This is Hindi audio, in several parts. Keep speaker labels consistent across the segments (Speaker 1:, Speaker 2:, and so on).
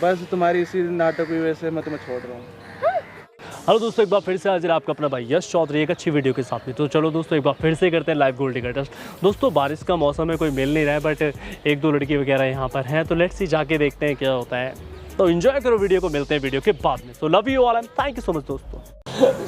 Speaker 1: बस तुम्हारी इसी नाटक की वजह से मैं तुम्हें छोड़ रहा हूँ।
Speaker 2: हेलो दोस्तों, एक बार फिर से हाजिर आपका अपना भाई यश चौधरी एक अच्छी वीडियो के साथ में। तो चलो दोस्तों, एक बार फिर से करते हैं लाइव गोल्डी का टेस्ट। दोस्तों बारिश का मौसम है, कोई मिल नहीं रहा है, बट एक दो लड़की वगैरह यहाँ पर हैं, तो लेट्स सी जाके देखते हैं क्या होता है। तो एंजॉय करो वीडियो को, मिलते हैं वीडियो के बाद में। So love you all and thank you so much दोस्तों।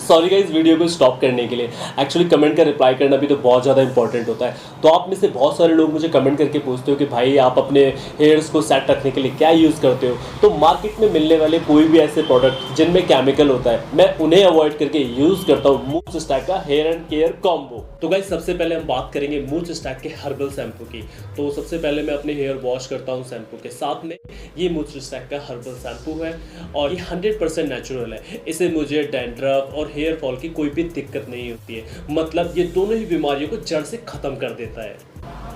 Speaker 2: सॉरी गाइस, वीडियो को स्टॉप करने के लिए एक्चुअली कमेंट का रिप्लाई करना भी तो बहुत ज़्यादा इंपॉर्टेंट होता है। तो आप में से बहुत सारे लोग मुझे कमेंट करके पूछते हो कि भाई आप अपने हेयर्स को सेट रखने के लिए क्या यूज़ करते हो। तो मार्केट में मिलने वाले कोई भी ऐसे प्रोडक्ट जिनमें केमिकल होता है, मैं उन्हें अवॉइड करके यूज़ करता हूँ मूच स्टैक का हेयर एंड केयर कॉम्बो। तो गाइस सबसे पहले हम बात करेंगे मूच स्टैक के हर्बल शैम्पू की। तो सबसे पहले मैं अपने हेयर वॉश करता हूँ शैम्पू के साथ में। ये मूच स्टैक का हर्बल शैम्पू है और ये 100% नेचुरल है। इसे मुझे डैंड्रफ और हेयर फॉल की कोई भी दिक्कत नहीं होती है, मतलब ये दोनों ही बीमारियों को जड़ से खत्म कर देता है।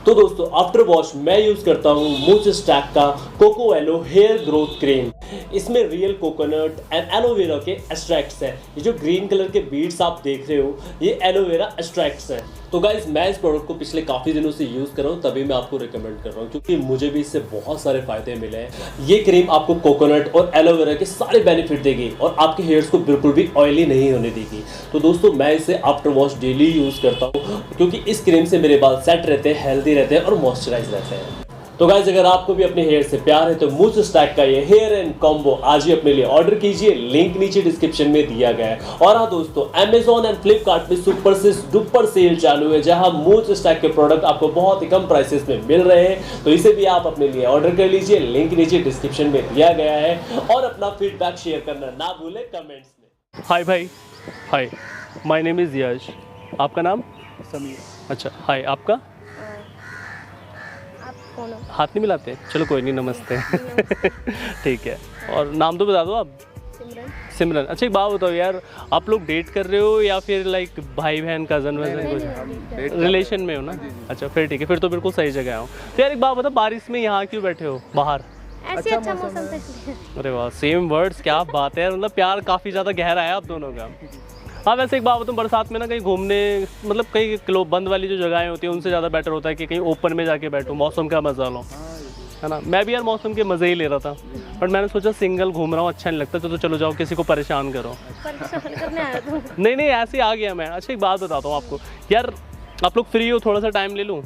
Speaker 2: तो दोस्तों आफ्टर वॉश मैं यूज करता हूँ much stack coco aloe hair हेयर ग्रोथ क्रीम। इसमें रियल कोकोनट एंड एलोवेरा के एक्सट्रैक्ट्स हैं। ये जो ग्रीन कलर के बीड्स आप देख रहे हो, ये एलोवेरा एक्सट्रैक्ट्स हैं। तो गाइज मैं इस प्रोडक्ट को पिछले काफ़ी दिनों से यूज़ कर रहा हूँ, तभी मैं आपको रिकमेंड कर रहा हूँ, क्योंकि मुझे भी इससे बहुत सारे फायदे मिले हैं। ये क्रीम आपको कोकोनट और एलोवेरा के सारे बेनिफिट देगी और आपके हेयर्स को बिल्कुल भी ऑयली नहीं होने देगी। तो दोस्तों मैं इसे आफ्टर वॉश डेली यूज़ करता हूँ, क्योंकि इस क्रीम से मेरे बाल सेट रहते हैं, हेल्दी रहते हैं और मॉइस्चराइज रहते हैं। तो गाइज अगर आपको भी अपने हेयर से प्यार है तो मूच स्टैक का ये हेयर एंड कॉम्बो आज ही अपने लिए ऑर्डर कीजिए, लिंक नीचे डिस्क्रिप्शन में दिया गया है। और हाँ दोस्तों, अमेजॉन एंड फ्लिपकार्ट में सुपर से डुपर सेल चालू है, जहां मूच स्टैक के प्रोडक्ट आपको बहुत ही कम प्राइसेस में मिल रहे हैं। तो इसे भी आप अपने लिए ऑर्डर कर लीजिए, लिंक नीचे डिस्क्रिप्शन में दिया गया है। और अपना फीडबैक शेयर करना ना भूलें कमेंट्स में। हाय भाई, हाय, माय नेम इज़ यश। आपका नाम?
Speaker 1: समीर।
Speaker 2: अच्छा, हाय, आपका? हाथ नहीं मिलाते? चलो कोई नहीं, नमस्ते। ठीक है, और नाम तो बता दो आप। सिमरन। अच्छा एक बात बताओ यार, आप लोग डेट कर रहे हो या फिर लाइक भाई बहन कजन वजन कुछ रिलेशन में हो ना? अच्छा फिर ठीक है, फिर तो बिल्कुल सही जगह हो। तो यार एक बात बताओ, बारिश में यहाँ क्यों बैठे हो बाहर?
Speaker 3: ऐसे अच्छा मौसम था।
Speaker 2: अरे वाह, सेम वर्ड्स, क्या बात है यार, मतलब प्यार काफ़ी ज़्यादा गहरा है आप दोनों का। हाँ वैसे एक बात बताऊँ, बरसात में ना कहीं घूमने, मतलब कहीं क्लोब बंद वाली जो जगहें होती हैं उनसे ज़्यादा बेटर होता है कि कहीं ओपन में जाके बैठो, मौसम का मजा लो, है ना। मैं भी यार मौसम के मज़े ही ले रहा था, बट मैंने सोचा सिंगल घूम रहा हूँ, अच्छा नहीं लगता, तो चलो जाओ किसी को परेशान करो। नहीं नहीं, ऐसे ही आ गया मैं। अच्छा एक बात बताता हूँ आपको यार, आप लोग फ्री हो, थोड़ा सा टाइम ले लूँ?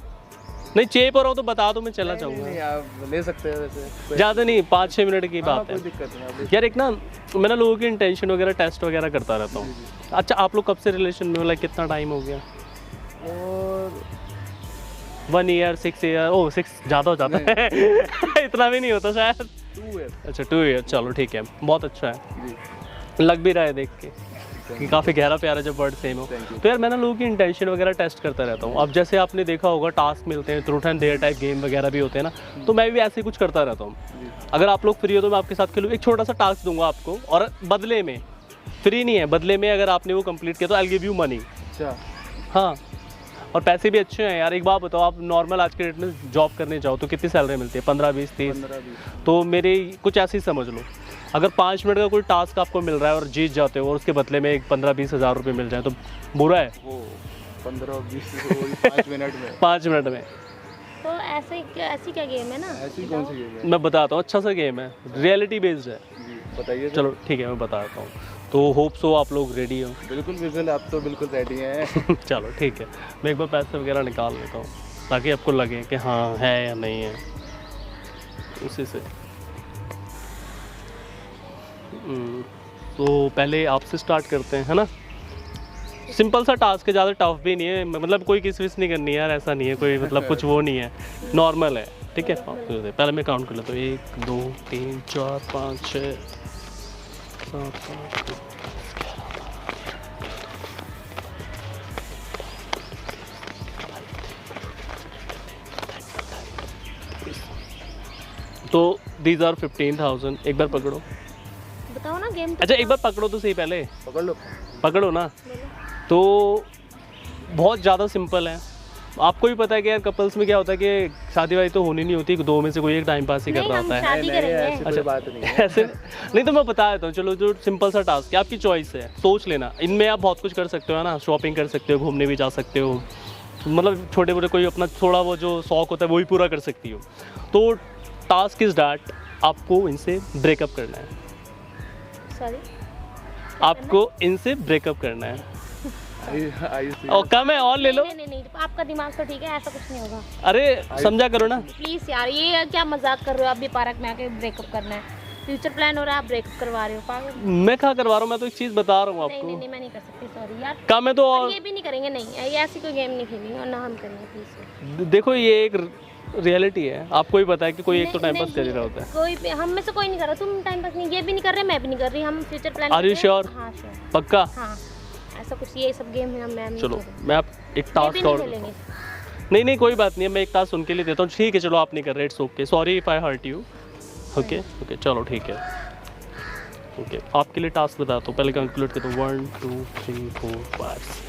Speaker 2: नहीं चाहिए पर हो तो बता दो, मैं चला जाऊँगा।
Speaker 1: आप ले सकते हो वैसे,
Speaker 2: ज़्यादा नहीं, 5-6 मिनट की बात है।
Speaker 1: कोई दिक्कत नहीं
Speaker 2: यार एक ना मैं ना लोगों की इंटेंशन वगैरह टेस्ट वगैरह करता रहता हूँ। अच्छा आप लोग कब से रिलेशन में हो, लाइक कितना टाइम हो गया?
Speaker 1: और
Speaker 2: 1 ईयर, 6 ईयर? ओह 6 ज़्यादा हो जाता है। इतना भी नहीं होता शायद।
Speaker 1: 2 ईयर।
Speaker 2: अच्छा 2 ईयर, चलो ठीक है, बहुत अच्छा है, लग भी रहा है देख के कि काफ़ी गहरा प्यार है जब वर्ड सेम हो। तो यार मैं ना लोगों की इंटेंशन वगैरह टेस्ट करता रहता हूँ। अब जैसे आपने देखा होगा टास्क मिलते हैं, truth and dare type game वगैरह भी होते हैं ना, तो मैं भी ऐसे कुछ करता रहता हूँ। अगर आप लोग फ्री हो तो मैं आपके साथ खेलूँ। एक छोटा सा टास्क दूंगा आपको, और बदले में, फ्री नहीं है, बदले में अगर आपने वो कंप्लीट किया तो आई गिव यू मनी।
Speaker 1: अच्छा
Speaker 2: हाँ, और पैसे भी अच्छे हैं यार। एक बात बताओ, आप नॉर्मल आज के डेट में जॉब करने जाओ तो कितनी सैलरी मिलती है? 15, 20, 30। तो मेरे कुछ ऐसे ही समझ लो, अगर 5 मिनट का कोई टास्क आपको मिल रहा है और जीत जाते हो और उसके बदले में 15-20 हज़ार रुपये मिल जाए, तो बुरा है?
Speaker 1: वो 15-20 5 मिनट में
Speaker 2: 5 मिनट में।
Speaker 3: तो ऐसी क्या गेम है ना?
Speaker 1: ऐसी कौन सी गेम है?
Speaker 2: मैं बताता हूँ, अच्छा सा गेम है, रियलिटी बेस्ड है।
Speaker 1: बताइए।
Speaker 2: चलो ठीक है, मैं बताता हूँ। तो होप सो आप लोग रेडी हो?
Speaker 1: बिल्कुल विजल, आप तो बिल्कुल रेडी हैं।
Speaker 2: चलो ठीक है, मैं एक बार पैसे वगैरह निकाल लेता हूँ ताकि आपको लगे कि हाँ है या नहीं है, उसी से। तो पहले आपसे स्टार्ट करते हैं, है ना। सिंपल सा टास्क है, ज़्यादा टफ भी नहीं है, मतलब कोई किस विस नहीं करनी है यार, ऐसा नहीं है कोई, मतलब कुछ वो नहीं है, नॉर्मल है, ठीक है। पहले मैं काउंट कर लेता हूँ, 1 2 3 4 5 6 7 8 तो दीज आर 15,000। एक बार पकड़ो,
Speaker 3: बताओ ना गेम।
Speaker 2: अच्छा एक बार पकड़ो तो सही, पहले
Speaker 1: पकड़ो
Speaker 2: ना। तो बहुत ज़्यादा सिंपल है, आपको भी पता है कि यार कपल्स में क्या होता है कि शादी वादी तो होनी नहीं होती, दो में से कोई एक टाइम पास ही कर रहा होता है।
Speaker 1: ऐसी बात नहीं है।
Speaker 2: ऐसे नहीं, तो मैं बता देता हूँ, चलो जो सिंपल सा टास्क है, आपकी चॉइस है, सोच लेना। इनमें आप बहुत कुछ कर सकते हो, है ना, शॉपिंग कर सकते हो, घूमने भी जा सकते हो, मतलब छोटे मोटे कोई अपना थोड़ा वो जो शौक होता है वो भी पूरा कर सकती हो। तो टास्क इज़ डैट आपको इनसे ब्रेकअप करना है,
Speaker 3: सॉरी
Speaker 2: आपको इनसे ब्रेकअप करना है।
Speaker 1: आई सी
Speaker 2: और कम है और ले लो।
Speaker 3: नहीं नहीं नहीं, आपका दिमाग तो ठीक है, ऐसा कुछ नहीं होगा।
Speaker 2: अरे समझा करो ना।
Speaker 3: प्लीज यार, ये क्या मजाक कर रहे हो आप भी? पार्क में आके ब्रेकअप करना है, फ्यूचर प्लान हो रहा है, आप ब्रेकअप करवा रहे हो पागल।
Speaker 2: मैं कहाँ करवा रहा हूँ, मैं तो एक चीज़ बता रहा हूँ
Speaker 3: नहीं
Speaker 2: आपको।
Speaker 3: नहीं नहीं, मैं नहीं कर सकती, सॉरी यार।
Speaker 2: कम है तो
Speaker 3: और
Speaker 2: और
Speaker 3: ये भी नहीं करेंगे, नहीं ये ऐसी कोई गेम नहीं खेलेंगे और ना हम करेंगे प्लीज।
Speaker 2: देखो ये एक रियलिटी है, आपको ही पता है कि कोई एक तो टाइम पास कर ही रहा होता है।
Speaker 3: कोई भी हम में से कोई नहीं कर रहा, तुम टाइम पास नहीं, ये भी नहीं कर रहे, मैं भी नहीं कर रही, हम future plan.
Speaker 2: Are you sure?
Speaker 3: हाँ श्योर।
Speaker 2: पक्का?
Speaker 3: हाँ ऐसा कुछ, ये सब गेम है हम नहीं
Speaker 2: चलो
Speaker 3: खेलेंगे।
Speaker 2: मैं आप एक
Speaker 3: ये भी
Speaker 2: टास्क
Speaker 3: नहीं
Speaker 2: और
Speaker 3: खेलेंगे।
Speaker 2: नहीं नहीं कोई बात नहीं है, मैं एक टास्क उनके लिए देता हूँ। ठीक है चलो आप नहीं कर रहे, it's okay, sorry if I hurt you. Okay okay चलो ठीक है। ओके आपके लिए टास्क बताता हूँ, पहले कैलकुलेट करता हूँ। 1 2 3 4 5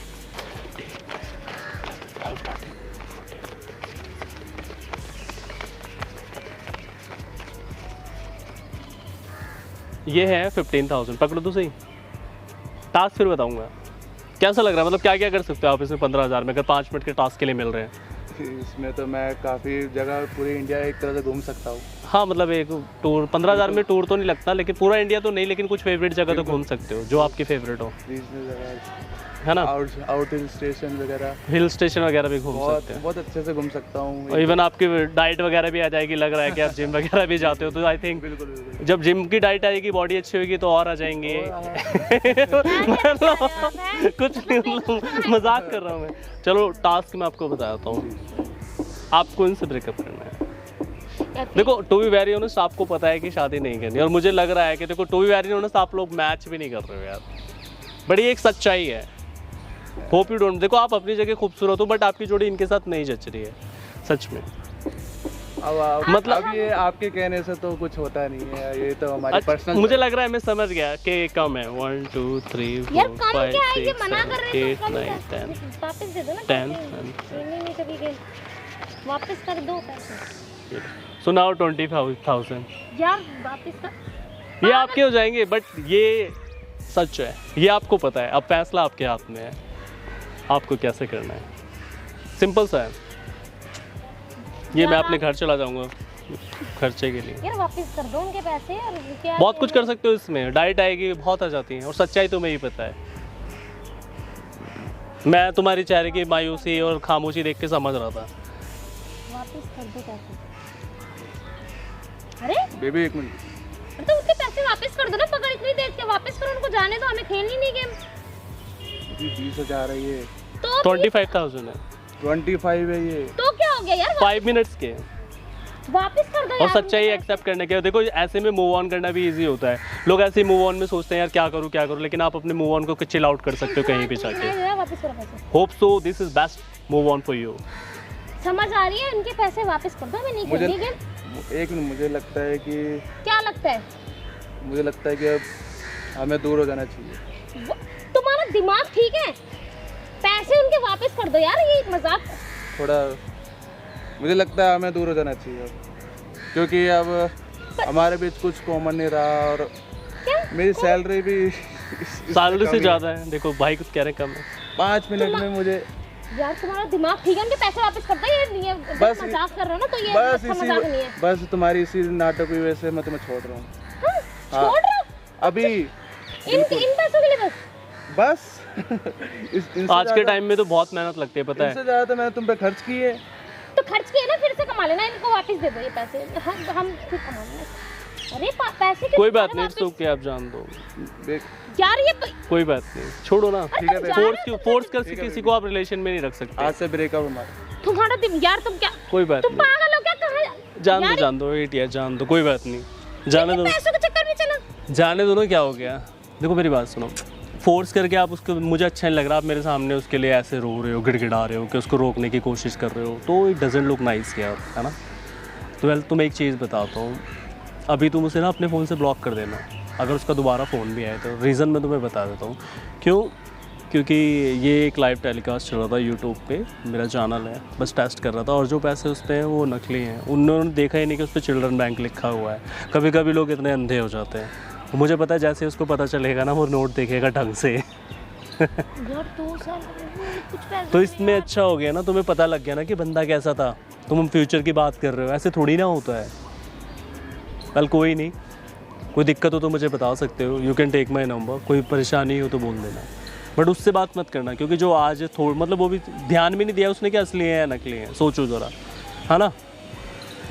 Speaker 2: ये है 15,000, पकड़ो तो सही। टास्क फिर बताऊंगा कैसा लग रहा है, मतलब क्या क्या कर सकते हो आप इसमें 15,000 में, अगर 5 मिनट के टास्क के लिए मिल रहे हैं।
Speaker 1: इसमें तो मैं काफ़ी जगह पूरी इंडिया एक तरह से घूम सकता हूँ।
Speaker 2: हाँ मतलब एक टूर 15,000 में टूर तो नहीं लगता, लेकिन पूरा इंडिया तो नहीं, लेकिन कुछ फेवरेट जगह तो घूम सकते हो जो आपकी फेवरेट हो,
Speaker 1: रीजनल जगह,
Speaker 2: है ना।
Speaker 1: आउट हिल स्टेशन वगैरह,
Speaker 2: हिल स्टेशन वगैरह भी घूम सकते हैं।
Speaker 1: बहुत अच्छे से घूम सकता हूँ।
Speaker 2: और इवन आपकी डाइट वगैरह भी आ जाएगी, लग रहा है कि आप जिम वगैरह भी जाते हो, तो आई थिंक
Speaker 1: बिल्कुल बिल्कुल।
Speaker 2: जब जिम की डाइट आएगी, बॉडी अच्छी होगी तो और आ जाएंगे। मतलब कुछ नहीं, मतलब मजाक कर रहा हूँ मैं। चलो टास्क मैं आपको बताता हूँ, आपको इनसे ब्रेकअप करना है। देखो टू बी वेरी ऑनेस्ट, आपको पता है कि शादी नहीं करनी, और मुझे लग रहा है कि देखो टू बी वेरी ऑनेस्ट आप लोग मैच भी नहीं कर रहे हो यार, बड़ी एक सच्चाई है। होप यू डोंट, देखो आप अपनी जगह खूबसूरत हो, बट आपकी जोड़ी इनके साथ नहीं जच रही है सच में।
Speaker 1: मतलब अब ये आपके कहने से तो कुछ होता नहीं है, ये तो हमारी
Speaker 2: अच्छा,
Speaker 1: पर्सनल।
Speaker 2: मुझे लग रहा है मैं समझ गया कि कम है। 1 2 3
Speaker 3: यार
Speaker 2: 4
Speaker 3: कम
Speaker 2: 5
Speaker 3: क्या है, ये
Speaker 2: 6
Speaker 3: मना कर रहे हैं
Speaker 2: 7
Speaker 3: तो
Speaker 2: 8
Speaker 3: कम
Speaker 2: 9
Speaker 3: क्या?
Speaker 2: 10
Speaker 3: वापस दे दो ना
Speaker 2: 10
Speaker 3: पैसे। नहीं नहीं कभी के वापस कर दो पैसे
Speaker 2: सो नाउ 20,000
Speaker 3: यार, वापस कर।
Speaker 2: ये आपके हो जाएंगे, बट ये सच है, ये आपको पता है। अब फैसला आपके हाथ में है, आपको कैसे करना है, सिंपल सा है। ये मैं अपने घर चला जाऊंगा खर्चे के लिए।
Speaker 3: यार वापस कर दो उनके पैसे। और क्या
Speaker 2: बहुत कुछ कर सकते हो इसमें, डाइट आएगी, बहुत आ जाती है, और सच्चाई तुम्हें ही पता है। मैं तुम्हारी चेहरे की मायूसी और खामोशी देख के समझ रहा था।
Speaker 3: वापस कर दो पैसे। अरे
Speaker 1: बेबी एक मिनट,
Speaker 3: तो उनके पैसे वापस कर दो ना, पकड़ इतनी देर के वापस करो, उनको जाने दो, हमें खेलनी नहीं गेम।
Speaker 1: 20,000 है ये,
Speaker 3: तो
Speaker 2: 25,000 है,
Speaker 1: 25 है ये।
Speaker 3: तो क्या हो गया यार,
Speaker 2: 5 मिनट्स के।
Speaker 3: वापस कर दो
Speaker 2: और
Speaker 3: यार
Speaker 2: सच्चाई
Speaker 3: उनके
Speaker 2: एक्सेप्ट करने के, देखो ऐसे में मूव ऑन करना भी इजी होता है। लोग ऐसे मूव ऑन में सोचते हैं यार क्या करूं, लेकिन आप अपने मूव ऑन को चिल आउट कर सकते हो कहीं भी
Speaker 3: पैसे।
Speaker 2: जाके।
Speaker 3: यार वापस करो पैसे।
Speaker 2: Hope so this is best move on for you.
Speaker 3: समझ आ रही है, उनके पैसे वापस कर दो, हमें नहीं
Speaker 1: मुझे
Speaker 3: खेलनी गेम।
Speaker 1: एक मिनट, मुझे लगता है कि
Speaker 3: क्या लगता है?
Speaker 1: मुझे लगता है कि अब हमें दूर हो जाना चाहिए।
Speaker 3: तुम्हारा दिमाग ठीक है? पैसे उनके वापस कर दो यार, ये मजाक।
Speaker 1: थोड़ा मुझे लगता है हमें दूर हो जाना चाहिए अब, क्योंकि अब हमारे बीच कुछ कॉमन नहीं रहा, और
Speaker 3: क्या?
Speaker 1: मेरी सैलरी भी
Speaker 2: सैलरी से ज़्यादा है। देखो भाई कुछ कह रहे कम है।
Speaker 1: 5 मिनट में मुझे
Speaker 3: यार तुम्हारा दिमाग ठीक है, उनके पैसे वापस कर दो। ये
Speaker 1: बस
Speaker 3: मजाक कर रहे हो ना, तो ये
Speaker 1: बस
Speaker 3: अच्छा मजाक नहीं है।
Speaker 1: बस तुम्हारी इसी नाटक की वजह से मैं तुम्हें छोड़ रहा हूँ।
Speaker 3: हाँ,
Speaker 1: हाँ।
Speaker 3: छोड़ रहे हो
Speaker 1: अभी
Speaker 3: इन पैसों के लिए? बस
Speaker 1: इनसे
Speaker 2: आज के टाइम में तो बहुत मेहनत लगती है, पता है।
Speaker 1: इससे ज़्यादा तो मैंने तुम पे खर्च की है।
Speaker 3: तो खर्च किए ना, फिर से कमा लेना, इनको वापस दे दो ये पैसे, हम फिर कमा लेंगे। अरे पैसे
Speaker 2: कोई बात नहीं, इट्स ओके, आप जान दो,
Speaker 3: यार ये
Speaker 2: कोई बात नहीं, छोड़ो ना।
Speaker 1: ठीक है,
Speaker 2: फोर्स कर किसी को आप रिलेशन में नहीं रख सकते।
Speaker 1: आज से ब्रेकअप हमारा।
Speaker 3: तुम्हारा यार तुम क्या,
Speaker 2: कोई बात
Speaker 3: तुम
Speaker 2: नहीं,
Speaker 3: पागल हो क्या? कहाँ
Speaker 2: जान दो इडिया, जान दो, कोई बात नहीं, जाने दो,
Speaker 3: पैसों के चक्कर में चला।
Speaker 2: जाने दो ना, क्या हो गया। देखो मेरी बात सुनो, फोर्स करके आप उसको, मुझे अच्छा नहीं लग रहा आप मेरे सामने उसके लिए ऐसे रो रहे हो, गिड़गिड़ा रहे हो, कि उसको रोकने की कोशिश कर रहे हो, तो इट डजंट लुक नाइस यार, है ना। तो वेल तुम एक चीज़ बताता हूँ, अभी तुम उसे ना अपने फ़ोन से ब्लॉक कर देना, अगर उसका दोबारा फ़ोन भी आए तो। रीज़न मैं तुम्हें बता देता हूँ क्यों, क्योंकि ये एक लाइव टेलीकास्ट चल रहा था यूट्यूब पे, मेरा चैनल है, बस टेस्ट कर रहा था, और जो पैसे उस पर हैं वो नकली हैं। उन्होंने देखा ही नहीं कि उस पर चिल्ड्रन बैंक लिखा हुआ है। कभी कभी लोग इतने अंधे हो जाते हैं, मुझे पता है जैसे उसको पता चलेगा ना, वो नोट देखेगा ढंग से।
Speaker 3: यार 2 साल कुछ पैसे
Speaker 2: तो इसमें अच्छा हो गया ना, तुम्हें पता लग गया ना कि बंदा कैसा था। तुम फ्यूचर की बात कर रहे हो, ऐसे थोड़ी ना होता है। कल कोई नहीं, कोई दिक्कत हो तो मुझे बता सकते हो, you can take my number, कोई परेशानी हो तो बोल देना, बट उससे बात मत करना, क्योंकि जो आज मतलब वो भी ध्यान भी नहीं दिया उसने कि असली है या नकली है, सोचो ज़रा, है ना।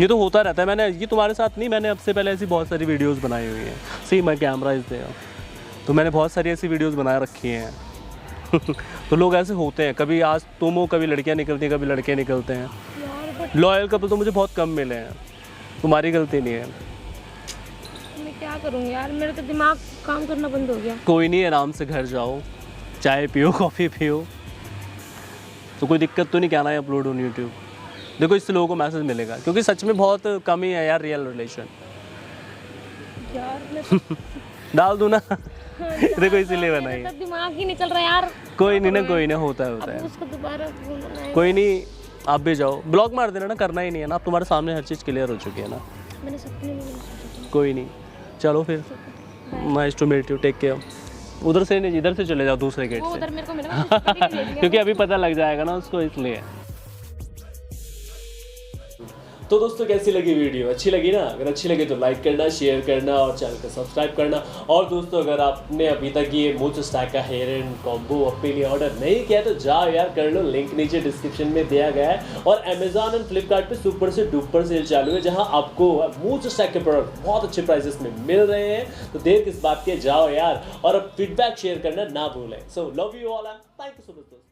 Speaker 2: ये तो होता रहता है, मैंने ये तुम्हारे साथ नहीं, मैंने अब से पहले ऐसी बहुत सारी वीडियोस बनाई हुई हैं, सी माई कैमरा इज़ देयर, तो मैंने बहुत सारी ऐसी वीडियोस बना रखी हैं तो लोग ऐसे होते हैं, कभी आज तुम हो, कभी लड़कियां निकलती हैं, कभी लड़के निकलते हैं। लॉयल कपल तो मुझे बहुत कम मिले हैं, तुम्हारी गलती नहीं है।
Speaker 3: मैं क्या करूँ यार, मेरा तो दिमाग काम करना बंद हो गया।
Speaker 2: कोई नहीं, आराम से घर जाओ, चाय पियो, कॉफ़ी पियो, तो कोई दिक्कत तो नहीं कहना है अपलोड ऑन यूट्यूब। देखो इससे लोगों को मैसेज मिलेगा, क्योंकि सच में बहुत कम ही है यार रियल रिलेशन।
Speaker 3: यार मैं
Speaker 2: डाल दूँ ना देखो इसीलिए बनाई,
Speaker 3: तो दिमाग ही नहीं चल रहा यार।
Speaker 2: कोई नहीं ना, कोई ना, होता है
Speaker 3: अब उसको दोबारा बोलना है।
Speaker 2: कोई नहीं, आप भी जाओ, ब्लॉक मार देना ना, करना ही नहीं है ना, अब तुम्हारे सामने हर चीज़ क्लियर हो चुकी है ना।
Speaker 3: मैंने सपने में नहीं सोचा था।
Speaker 2: कोई नहीं, चलो फिर, nice to meet you, take care. उधर से नहीं, इधर से चले जाओ दूसरे गेट
Speaker 3: वो
Speaker 2: से
Speaker 3: उधर मेरे को मिलेगा, कभी नहीं लेंगे।
Speaker 2: क्योंकि अभी पता लग जाएगा ना उसको, इसलिए। तो दोस्तों कैसी लगी वीडियो, अच्छी लगी ना? अगर अच्छी लगी तो लाइक करना, शेयर करना और चैनल को सब्सक्राइब करना। और दोस्तों अगर आपने अभी तक ये मूच स्टैक का हेयर एंड कॉम्बो अपने लिए ऑर्डर नहीं किया तो जाओ यार कर लो, लिंक नीचे डिस्क्रिप्शन में दिया गया है। और अमेजॉन एंड फ्लिपकार्ट पे सुपर से डुपर सेल चालू है, जहां आपको मूच स्टैक के प्रोडक्ट बहुत अच्छे प्राइसेस में मिल रहे हैं। तो देर किस बात के, जाओ यार, और अब फीडबैक शेयर करना ना भूलें। So love you all and thank you so much.